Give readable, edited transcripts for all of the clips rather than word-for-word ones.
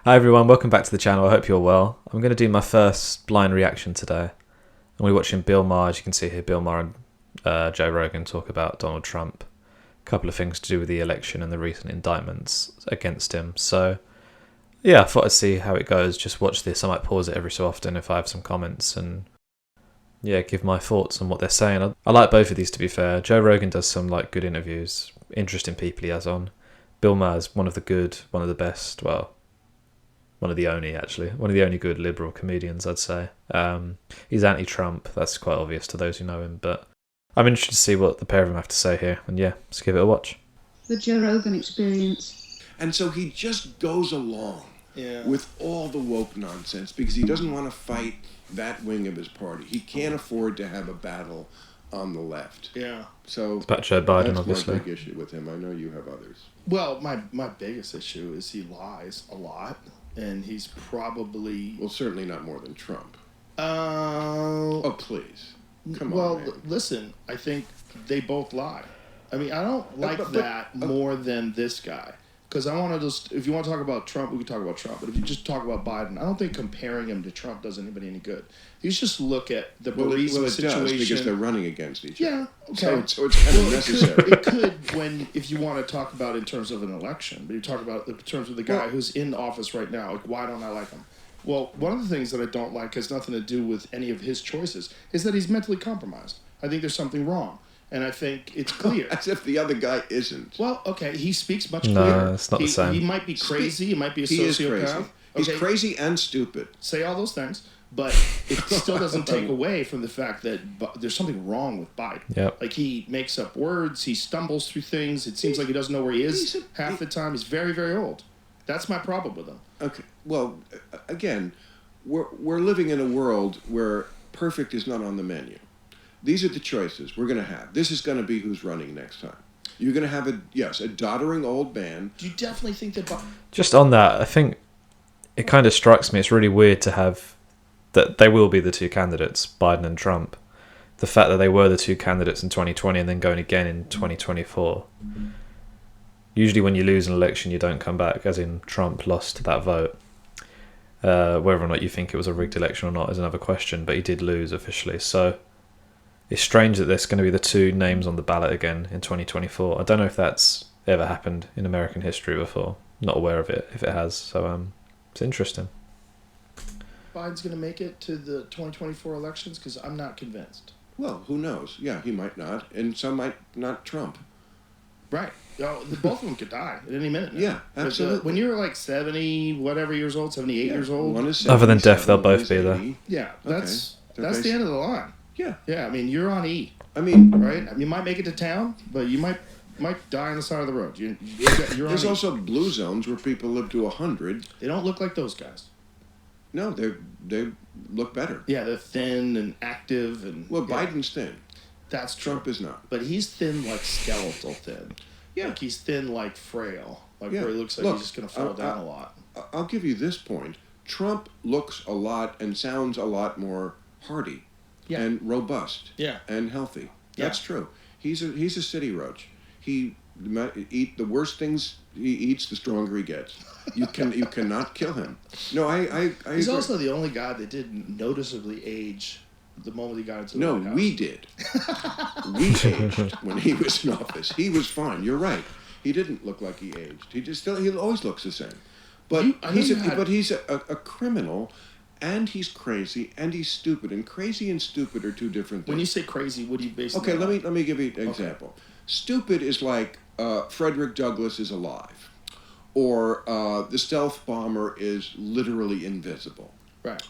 Hi everyone, welcome back to the channel. I hope you're well. I'm going to do my first blind reaction today. I'm going to be watching Bill Maher. As you can see here, Bill Maher and Joe Rogan talk about Donald Trump. A couple of things to do with the election and the recent indictments against him. So, yeah, I thought I'd see how it goes. Just watch this. I might pause it every so often if I have some comments and, yeah, give my thoughts on what they're saying. I like both of these, to be fair. Joe Rogan does some good interviews, interesting people he has on. Bill Maher's one of the best, well, one of the only good liberal comedians, I'd say. He's anti-Trump, that's quite obvious to those who know him, but I'm interested to see what the pair of them have to say here, and yeah, let's give it a watch. The Joe Rogan experience. And so he just goes along with all the woke nonsense because he doesn't want to fight that wing of his party. He can't afford to have a battle on the left. Yeah. So it's about Joe Biden, that's obviously. my big issue with him. I know you have others. Well, my biggest issue is he lies a lot, and he's probably... Well, certainly not more than Trump. Oh, please. Come well, on, man. Listen, I think they both lie. I mean, I don't like that more than this guy. Because I want to just... If you want to talk about Trump, we can talk about Trump. But if you just talk about Biden, I don't think comparing him to Trump does anybody any good. You just look at the Burisma situation. Does because they're running against each other. Yeah, okay. So it's kind of necessary. It could if you want to talk about in terms of an election, but you talk about in terms of the guy who's in office right now. Like, why don't I like him? Well, one of the things that I don't like has nothing to do with any of his choices, is that he's mentally compromised. I think there's something wrong. And I think it's clear. As if the other guy isn't. Well, okay, he speaks much clearer. No, it's not the same. He might be crazy. He might be a sociopath. He is crazy. He's crazy and stupid. Say all those things. But it still doesn't take away from the fact that there's something wrong with Biden. Yep. Like, he makes up words. He stumbles through things. It seems like he doesn't know where he is half the time. He's very, very old. That's my problem with him. Okay. Well, again, we're living in a world where perfect is not on the menu. These are the choices we're going to have. This is going to be who's running next time. You're going to have a doddering old man. Do you definitely think that... Just on that, I think it kind of strikes me, it's really weird to have that they will be the two candidates, Biden and Trump. The fact that they were the two candidates in 2020 and then going again in 2024. Usually when you lose an election, you don't come back, as in Trump lost that vote. Whether or not you think it was a rigged election or not is another question, but he did lose officially. So it's strange that there's going to be the two names on the ballot again in 2024. I don't know if that's ever happened in American history before. Not aware of it, if it has. So it's interesting. Biden's going to make it to the 2024 elections? Because I'm not convinced. Well, who knows? Yeah, he might not, and some might not Trump. Right. Both of them could die at any minute now. Yeah, absolutely. When you're like 70, whatever years old, 78 years old. One is Other than death, they'll both be there. Yeah, that's the end of the line. Yeah. Yeah, I mean, you're on E. I mean... Right? You might make it to town, but you might die on the side of the road. You're There's on also blue zones where people live to 100. They don't look like those guys. No, they look better. Yeah, they're thin and active. Well, Biden's thin. That's true. Trump is not. But he's thin like skeletal thin. Yeah. Like he's thin like frail. Like where he looks like he's just going to fall down a lot. I'll give you this point. Trump looks a lot and sounds a lot more hearty and robust and healthy. That's true. He's a city roach. He eat the worst things he eats, the stronger he gets. You cannot kill him. No, I He's agree. also the only guy that didn't noticeably age the moment he got into the White House. We did. We aged when he was in office. He was fine. You're right. He didn't look like he aged. He always looks the same. But he's a criminal, and he's crazy, and he's stupid. And crazy and stupid are two different things. When you say crazy, what do you base? Okay, let me give you an example. Stupid is like Frederick Douglass is alive, or the stealth bomber is literally invisible. Right.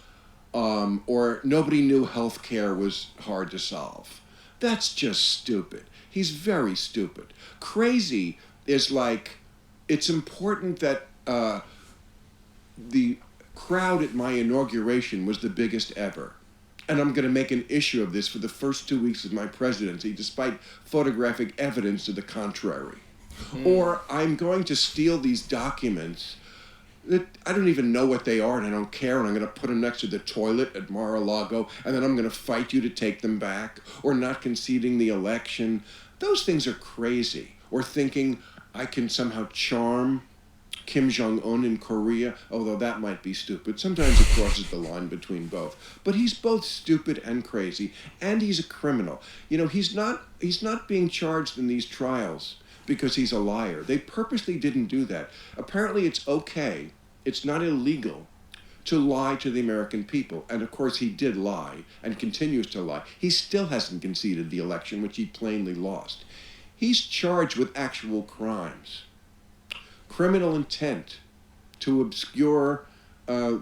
Or nobody knew healthcare was hard to solve. That's just stupid. He's very stupid. Crazy is like, it's important that the crowd at my inauguration was the biggest ever. And I'm going to make an issue of this for the first 2 weeks of my presidency, despite photographic evidence to the contrary. Or I'm going to steal these documents that I don't even know what they are, and I don't care, and I'm going to put them next to the toilet at Mar-a-Lago, and then I'm going to fight you to take them back, or not conceding the election. Those things are crazy. Or thinking I can somehow charm Kim Jong-un in Korea, although that might be stupid. Sometimes it crosses the line between both. But he's both stupid and crazy, and he's a criminal. You know, he's not being charged in these trials because he's a liar. They purposely didn't do that. Apparently it's okay, it's not illegal to lie to the American people. And of course he did lie and continues to lie. He still hasn't conceded the election, which he plainly lost. He's charged with actual crimes. Criminal intent to obscure, I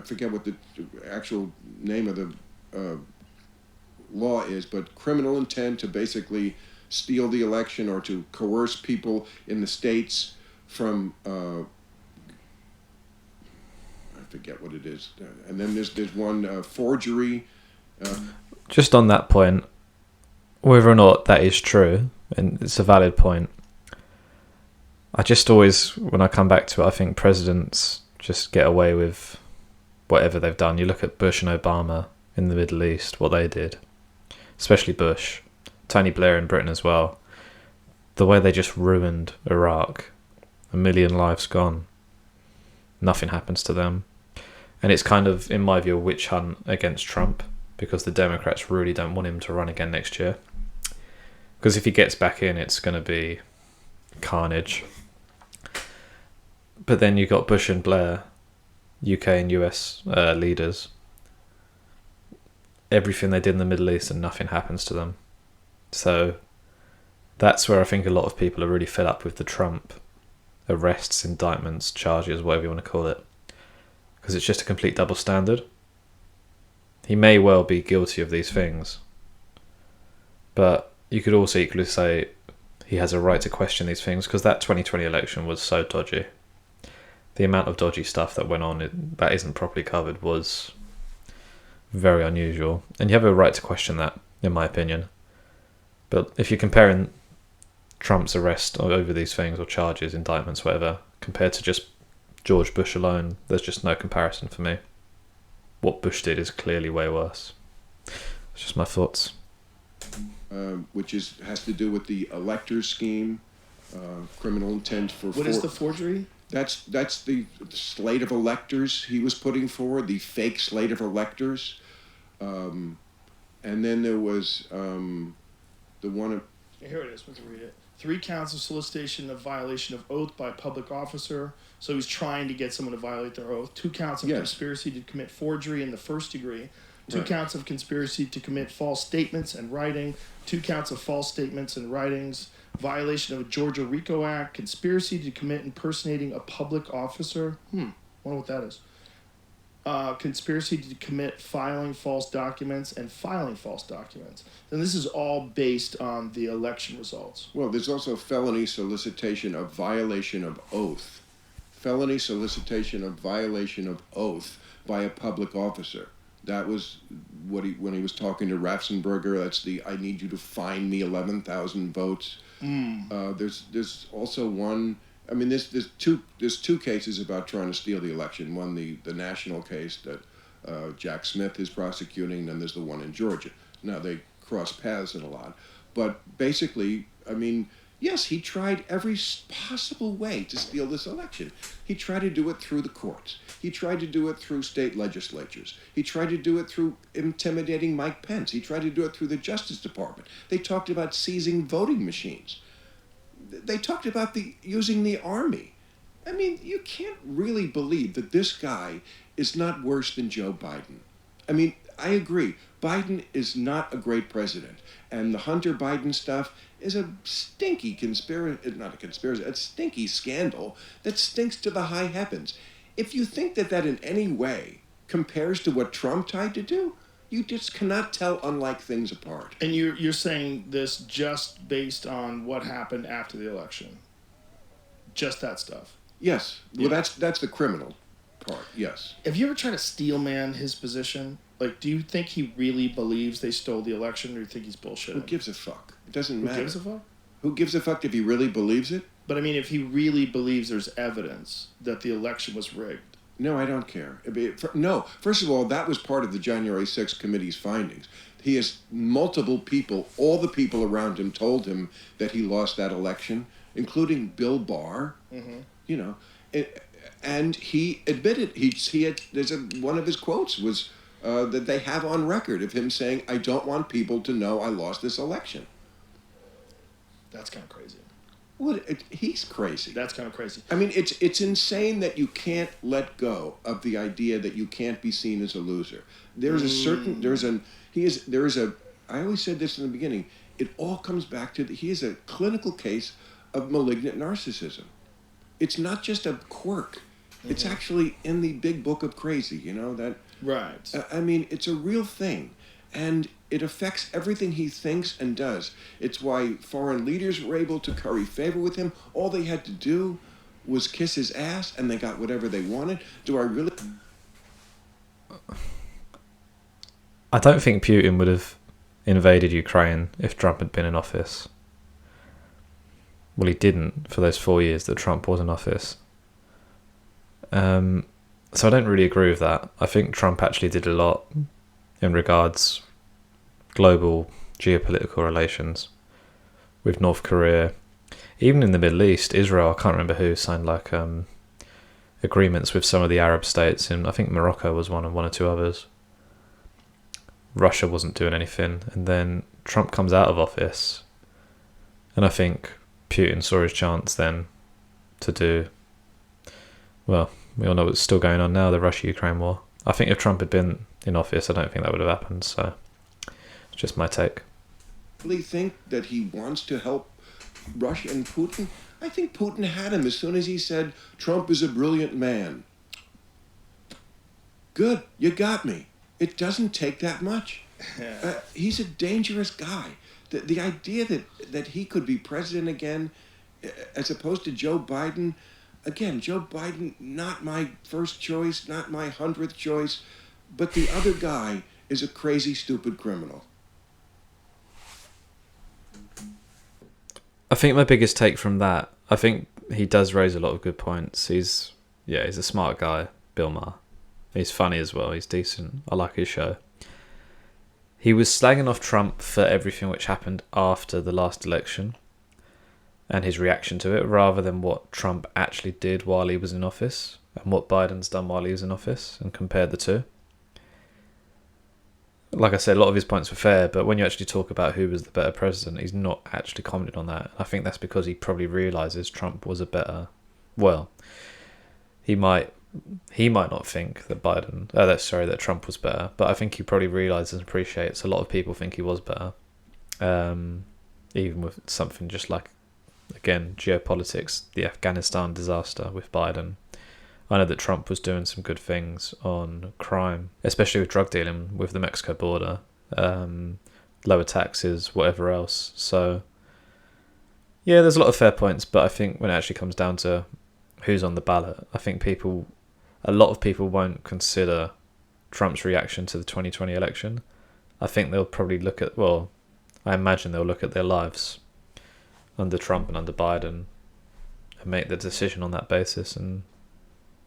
forget what the actual name of the law is, but criminal intent to basically steal the election or to coerce people in the states from, I forget what it is. And then there's one forgery. Just on that point, whether or not that is true, and it's a valid point, I just always, when I come back to it, I think presidents just get away with whatever they've done. You look at Bush and Obama in the Middle East, what they did, especially Bush, Tony Blair in Britain as well, the way they just ruined Iraq, 1 million lives gone, nothing happens to them. And it's kind of, in my view, a witch hunt against Trump, because the Democrats really don't want him to run again next year. Because if he gets back in, it's going to be carnage. But then you got Bush and Blair, UK and US leaders. Everything they did in the Middle East and nothing happens to them. So that's where I think a lot of people are really fed up with the Trump arrests, indictments, charges, whatever you want to call it. Because it's just a complete double standard. He may well be guilty of these things, but you could also equally say he has a right to question these things, because that 2020 election was so dodgy. The amount of dodgy stuff that went on that isn't properly covered was very unusual, and you have a right to question that, in my opinion. But if you're comparing Trump's arrest over these things, or charges, indictments, whatever, compared to just George Bush alone, there's just no comparison for me. What Bush did is clearly way worse. It's just my thoughts. Which has to do with the electors scheme, criminal intent for... What is the forgery? That's the slate of electors he was putting forward, the fake slate of electors. And then there was the one... Here it is. Let's read it. 3 counts of solicitation of violation of oath by a public officer. So he's trying to get someone to violate their oath. 2 counts of conspiracy to commit forgery in the first degree. 2 counts of conspiracy to commit false statements and writing. 2 counts of false statements and writings. Violation of a Georgia RICO Act. Conspiracy to commit impersonating a public officer. Wonder what that is. Conspiracy to commit filing false documents and filing false documents. And this is all based on the election results. Well, there's also felony solicitation of violation of oath. Felony solicitation of violation of oath by a public officer. That was what when he was talking to Ratzenberger. That's the "I need you to find me 11,000 votes." There's also one. I mean, there's two cases about trying to steal the election. One, the national case that Jack Smith is prosecuting, and there's the one in Georgia. Now, they cross paths in a lot. But basically, I mean, yes, he tried every possible way to steal this election. He tried to do it through the courts. He tried to do it through state legislatures. He tried to do it through intimidating Mike Pence. He tried to do it through the Justice Department. They talked about seizing voting machines. They talked about using the army. I mean, you can't really believe that this guy is not worse than Joe Biden. I mean, I agree. Biden is not a great president. And the Hunter Biden stuff is a stinky conspiracy, not a conspiracy, a stinky scandal that stinks to the high heavens. If you think that in any way compares to what Trump tried to do, you just cannot tell unlike things apart. And you're saying this just based on what happened after the election? Just that stuff? Yes. Well, that's the criminal part, yes. Have you ever tried to steel man his position? Like, do you think he really believes they stole the election, or do you think he's bullshitting? Who gives a fuck? It doesn't matter. Who gives a fuck? Who gives a fuck if he really believes it? But I mean, if he really believes there's evidence that the election was rigged. No, I don't care. No, first of all, that was part of the January 6th committee's findings. He has multiple people, all the people around him told him that he lost that election, including Bill Barr. you know, and he admitted he had. One of his quotes was that they have on record of him saying, "I don't want people to know I lost this election." That's kind of crazy. He's crazy. That's kind of crazy. I mean, it's insane that you can't let go of the idea that you can't be seen as a loser. There's a certain I always said this in the beginning. It all comes back to he is a clinical case of malignant narcissism. It's not just a quirk. It's actually in the big book of crazy, you know, that... Right. I mean, it's a real thing. And it affects everything he thinks and does. It's why foreign leaders were able to curry favor with him. All they had to do was kiss his ass, and they got whatever they wanted. Do I really... I don't think Putin would have invaded Ukraine if Trump had been in office. Well, he didn't for those 4 years that Trump was in office. So I don't really agree with that. I think Trump actually did a lot in regards global geopolitical relations with North Korea. Even in the Middle East, Israel, I can't remember who signed like agreements with some of the Arab states, and I think Morocco was one or two others. Russia wasn't doing anything, and then Trump comes out of office, and I think Putin saw his chance then to do, well, we all know what's still going on now, the Russia-Ukraine war. I think if Trump had been in office, I don't think that would have happened, so it's just my take. Really think that he wants to help Russia and Putin? I think Putin had him as soon as he said, Trump is a brilliant man. Good, you got me. It doesn't take that much. He's a dangerous guy. The idea that he could be president again, as opposed to Joe Biden, again, Joe Biden, not my first choice, not my 100th choice, but the other guy is a crazy, stupid criminal. I think my biggest take from that, I think he does raise a lot of good points. He's a smart guy, Bill Maher. He's funny as well. He's decent. I like his show. He was slagging off Trump for everything which happened after the last election and his reaction to it, rather than what Trump actually did while he was in office and what Biden's done while he was in office, and compared the two. Like I said, a lot of his points were fair, but when you actually talk about who was the better president, he's not actually commented on that. I think that's because he probably realises Trump was a better... Well, he might not think that that Trump was better, but I think he probably realises and appreciates a lot of people think he was better. Even with something just like, again, geopolitics, the Afghanistan disaster with Biden. I know that Trump was doing some good things on crime, especially with drug dealing with the Mexico border, lower taxes, whatever else. So, yeah, there's a lot of fair points, but I think when it actually comes down to who's on the ballot, I think a lot of people won't consider Trump's reaction to the 2020 election. I think they'll probably I imagine they'll look at their lives under Trump and under Biden and make the decision on that basis. And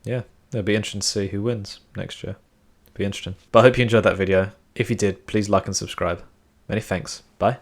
yeah, it'll be interesting to see who wins next year. It'll be interesting. But I hope you enjoyed that video. If you did, please like and subscribe. Many thanks. Bye.